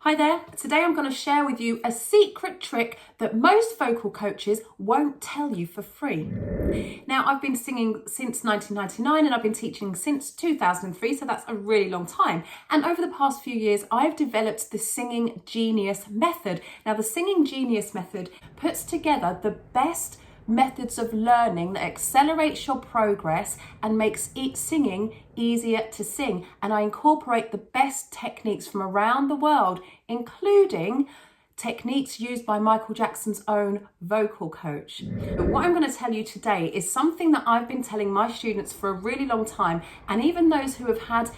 Hi there, today I'm going to share with you a secret trick that most vocal coaches won't tell you for free. Now, I've been singing since 1999 and I've been teaching since 2003, so that's a really long time. And over the past few years, I've developed the Singing Genius method. Now, the Singing Genius method puts together the best methods of learning that accelerates your progress and makes singing easier to sing. And I incorporate the best techniques from around the world, including techniques used by Michael Jackson's own vocal coach. But what I'm going to tell you today is something that I've been telling my students for a really long time, and even those who have had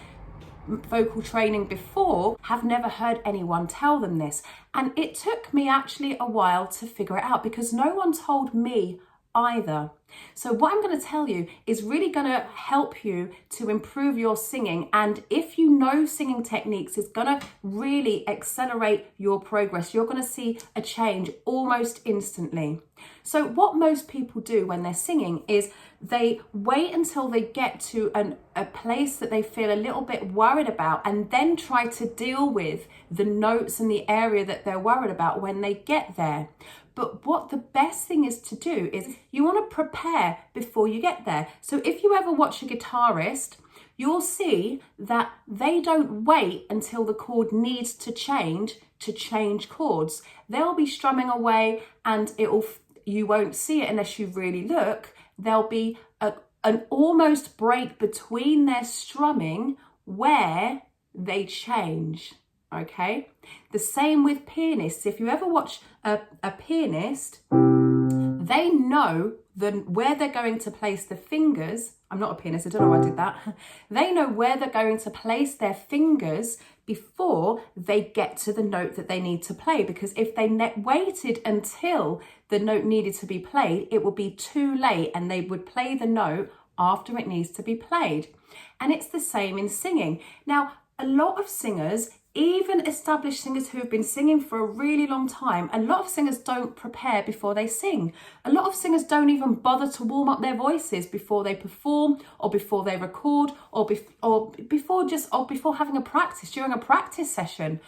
vocal training before have never heard anyone tell them this. And it took me actually a while to figure it out because no one told me either. So what I'm going to tell you is really going to help you to improve your singing, and if you know singing techniques, it's going to really accelerate your progress. You're going to see a change almost instantly. So what most people do when they're singing is they wait until they get to a place that they feel a little bit worried about, and then try to deal with the notes and the area that they're worried about when they get there. But what the best thing is to do is you want to prepare before you get there. So if you ever watch a guitarist, you'll see that they don't wait until the chord needs to change chords. They'll be strumming away and you won't see it unless you really look. There'll be an almost break between their strumming where they change. Okay, the same with pianists. If you ever watch a pianist, they know where they're going to place the fingers. I'm not a pianist, I don't know why I did that. They know where they're going to place their fingers before they get to the note that they need to play, because if they waited until the note needed to be played, it would be too late and they would play the note after it needs to be played. And it's the same in singing. Now, a lot of singers, even established singers who have been singing for a really long time, a lot of singers don't prepare before they sing. A lot of singers don't even bother to warm up their voices before they perform or before they record or before having a practice, during a practice session,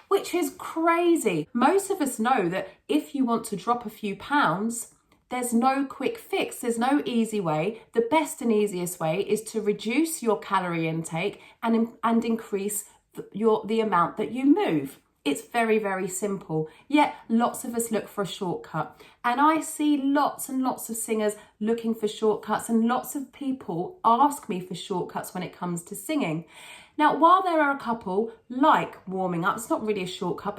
which is crazy. Most of us know that if you want to drop a few pounds, there's no quick fix, there's no easy way. The best and easiest way is to reduce your calorie intake and increase the amount that you move. It's very, very simple. Yet lots of us look for a shortcut. And I see lots and lots of singers looking for shortcuts, and lots of people ask me for shortcuts when it comes to singing. Now, while there are a couple, like warming up, it's not really a shortcut,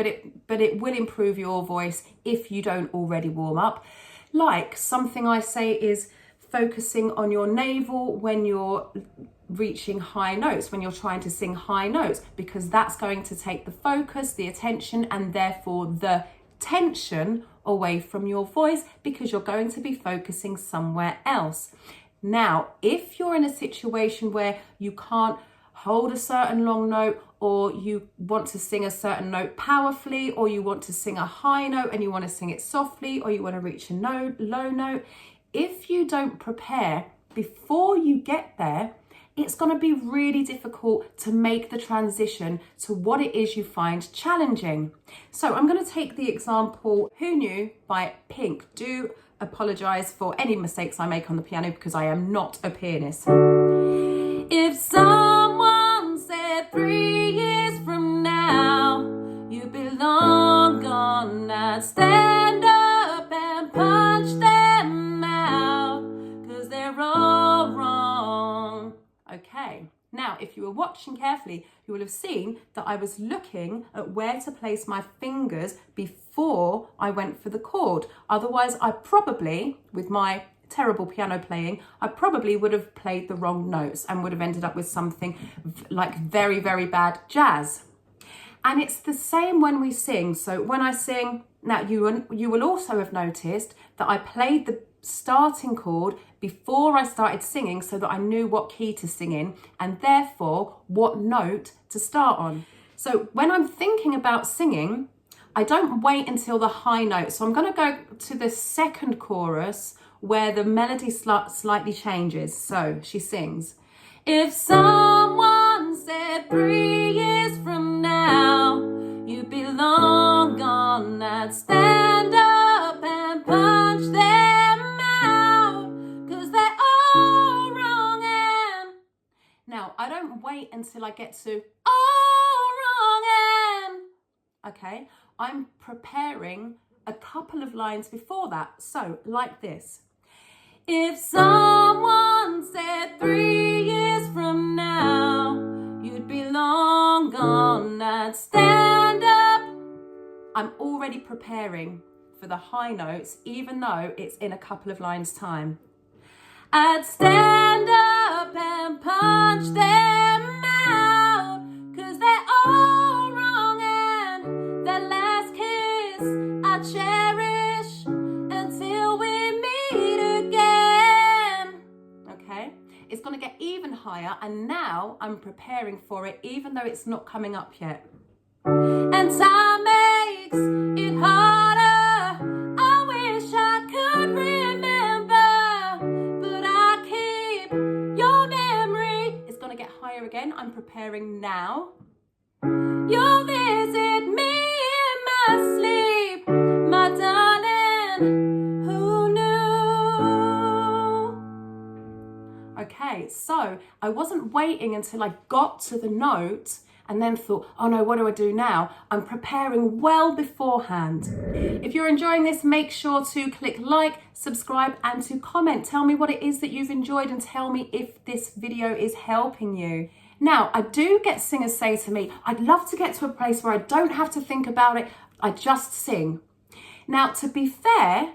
but it will improve your voice if you don't already warm up. Like something I say is focusing on your navel when you're reaching high notes, when you're trying to sing high notes, because that's going to take the focus, the attention, and therefore the tension away from your voice, because you're going to be focusing somewhere else. Now, if you're in a situation where you can't hold a certain long note, or you want to sing a certain note powerfully, or you want to sing a high note and you want to sing it softly, or you want to reach a low note, if you don't prepare before you get there, it's going to be really difficult to make the transition to what it is you find challenging. So I'm going to take the example Who Knew by Pink. Do apologise for any mistakes I make on the piano because I am not a pianist. If someone said 3 years from now you'd be long gone, I'd stand up and punch them out, 'cause they're all wrong. Okay, now if you were watching carefully, you will have seen that I was looking at where to place my fingers before I went for the chord. Otherwise, I probably, with my terrible piano playing, I probably would have played the wrong notes and would have ended up with something like very, very bad jazz. And it's the same when we sing. So when I sing, now you will also have noticed that I played the starting chord before I started singing so that I knew what key to sing in and therefore what note to start on. So when I'm thinking about singing, I don't wait until the high note. So I'm going to go to the second chorus where the melody slightly changes. So she sings, if someone said 3 years from now you'd be long gone, I'd stand up and punch them out, 'cause they're all wrong. And now I don't wait until I get to all wrong and, okay, I'm preparing a couple of lines before that. So like this. If someone said 3 years from now you'd be long gone, I'd stand up. I'm already preparing for the high notes, even though it's in a couple of lines' time. I'd stand up and punch them out, 'cause they're all wrong, and their last kiss I cherish until we meet again. Okay, it's going to get even higher, and now I'm preparing for it, even though it's not coming up yet. And time makes it harder. I wish I could remember, but I keep your memory. It's going to get higher again. I'm preparing now. You'll visit me in my sleep, my darling. Who knew? Okay, so I wasn't waiting until I got to the note and then thought, oh no, what do I do now? I'm preparing well beforehand. If you're enjoying this, make sure to click like, subscribe, and to comment. Tell me what it is that you've enjoyed and tell me if this video is helping you. Now, I do get singers say to me, I'd love to get to a place where I don't have to think about it, I just sing. Now, to be fair,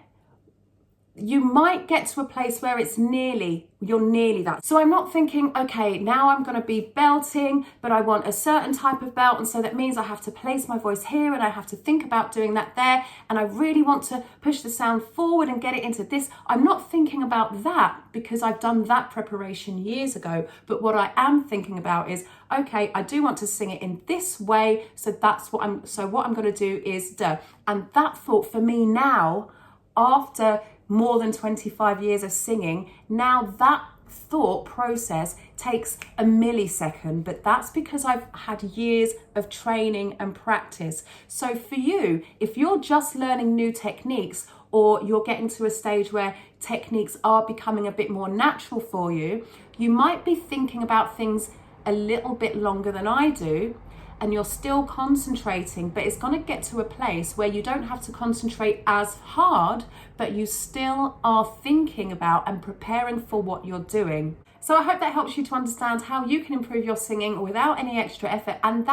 you might get to a place where you're nearly that. So I'm not thinking, okay, now I'm going to be belting, but I want a certain type of belt. And so that means I have to place my voice here and I have to think about doing that there. And I really want to push the sound forward and get it into this. I'm not thinking about that because I've done that preparation years ago. But what I am thinking about is, okay, I do want to sing it in this way. So what I'm going to do is duh. And that thought for me now, after more than 25 years of singing, now that thought process takes a millisecond, but that's because I've had years of training and practice. So for you, if you're just learning new techniques, or you're getting to a stage where techniques are becoming a bit more natural for you, you might be thinking about things a little bit longer than I do, and you're still concentrating, but it's going to get to a place where you don't have to concentrate as hard, but you still are thinking about and preparing for what you're doing. So I hope that helps you to understand how you can improve your singing without any extra effort. And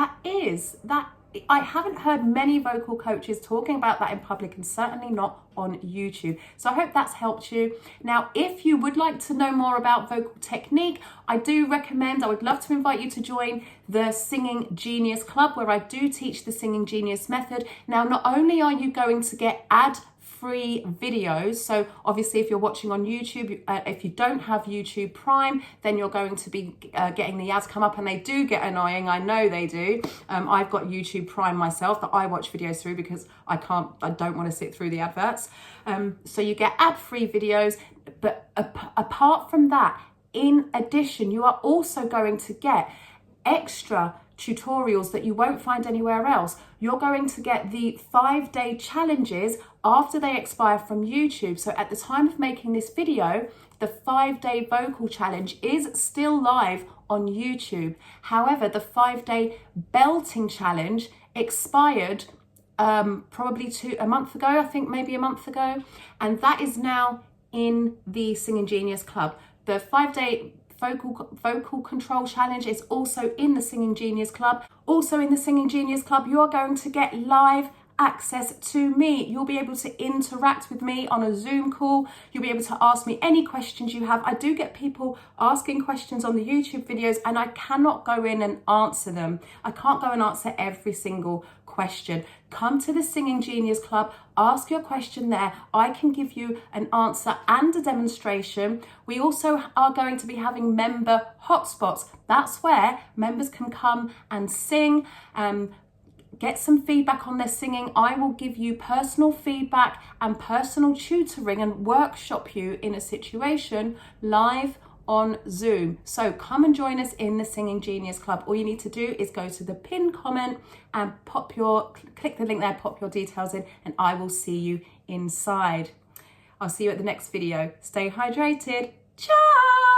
I haven't heard many vocal coaches talking about that in public, and certainly not on YouTube. So I hope that's helped you. Now, if you would like to know more about vocal technique, I would love to invite you to join the Singing Genius Club, where I do teach the Singing Genius method. Now, not only are you going to get ad-free videos, so obviously if you're watching on YouTube, if you don't have YouTube Prime, then you're going to be getting the ads come up, and they do get annoying. I know they do. I've got YouTube Prime myself that I watch videos through because I don't want to sit through the adverts. So you get ad-free videos, but apart from that, in addition, you are also going to get extra tutorials that you won't find anywhere else. You're going to get the 5-day challenges after they expire from YouTube. So at the time of making this video, the 5-day vocal challenge is still live on YouTube. However, the 5-day belting challenge expired probably a month ago, I think maybe a month ago. And that is now in the Singing Genius Club. The 5-day vocal control challenge is also in the Singing Genius Club. Also in the Singing Genius Club, you are going to get live access to me. You'll be able to interact with me on a Zoom call. You'll be able to ask me any questions you have. I do get people asking questions on the YouTube videos, and I cannot go in and answer them. I can't go and answer every single question. Come to the Singing Genius Club, ask your question there. I can give you an answer and a demonstration. We also are going to be having member hotspots. That's where members can come and sing, get some feedback on their singing. I will give you personal feedback and personal tutoring and workshop you in a situation live on Zoom. So come and join us in the Singing Genius Club. All you need to do is go to the pinned comment and click the link there, pop your details in, and I will see you inside. I'll see you at the next video. Stay hydrated. Ciao!